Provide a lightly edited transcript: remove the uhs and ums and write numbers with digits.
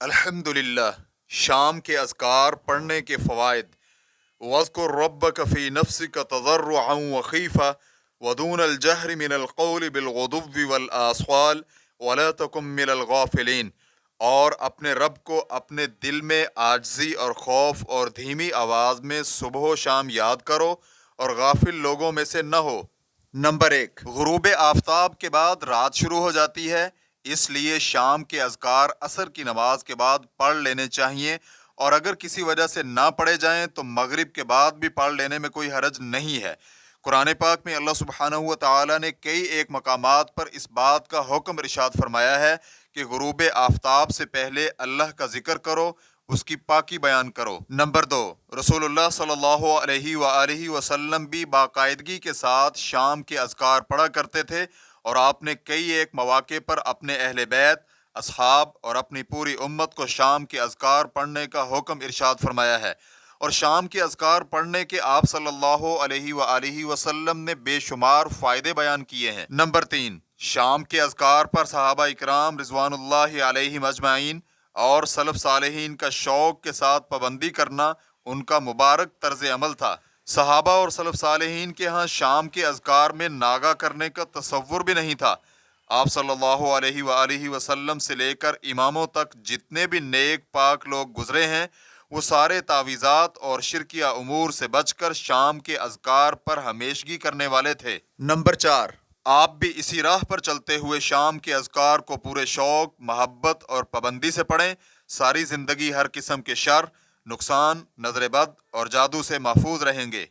الحمدللہ، شام کے اذکار پڑھنے کے فوائد۔ وَاذْكُرْ رَبَّكَ فِي نَفْسِكَ تَضَرُّعًا وَخِيفَةً وَدُونَ الْجَهْرِ مِنَ الْقَوْلِ بِالْغُدُوِّ وَالْآصَالِ وَلَا تَكُن مِّنَ الْغَافِلِينَ، اور اپنے رب کو اپنے دل میں عاجزی اور خوف اور دھیمی آواز میں صبح و شام یاد کرو اور غافل لوگوں میں سے نہ ہو۔ نمبر 1، غروب آفتاب کے بعد رات شروع ہو جاتی ہے، اس لیے شام کے اذکار عصر کی نماز کے بعد پڑھ لینے چاہیے، اور اگر کسی وجہ سے نہ پڑھے جائیں تو مغرب کے بعد بھی پڑھ لینے میں کوئی حرج نہیں ہے۔ قرآن پاک میں اللہ سبحانہ و تعالی نے کئی ایک مقامات پر اس بات کا حکم ارشاد فرمایا ہے کہ غروب آفتاب سے پہلے اللہ کا ذکر کرو، اس کی پاکی بیان کرو۔ نمبر 2، رسول اللہ صلی اللہ علیہ وآلہ وسلم بھی باقاعدگی کے ساتھ شام کے اذکار پڑھا کرتے تھے، اور آپ نے کئی ایک مواقع پر اپنے اہل بیت، اصحاب اور اپنی پوری امت کو شام کے اذکار پڑھنے کا حکم ارشاد فرمایا ہے، اور شام کے اذکار پڑھنے کے آپ صلی اللہ علیہ وآلہ وسلم نے بے شمار فائدے بیان کیے ہیں۔ نمبر 3، شام کے اذکار پر صحابہ اکرام رضوان اللہ علیہم اجمعین اور سلف صالحین کا شوق کے ساتھ پابندی کرنا ان کا مبارک طرز عمل تھا۔ صحابہ اور سلف صالحین کے ہاں شام کے اذکار میں ناغہ کرنے کا تصور بھی نہیں تھا۔ آپ صلی اللہ علیہ وآلہ وسلم سے لے کر اماموں تک جتنے بھی نیک پاک لوگ گزرے ہیں، وہ سارے تعویذات اور شرکیہ امور سے بچ کر شام کے اذکار پر ہمیشگی کرنے والے تھے۔ نمبر 4، آپ بھی اسی راہ پر چلتے ہوئے شام کے اذکار کو پورے شوق، محبت اور پابندی سے پڑھیں۔ ساری زندگی ہر قسم کے شر، نقصان، نظر بد اور جادو سے محفوظ رہیں گے۔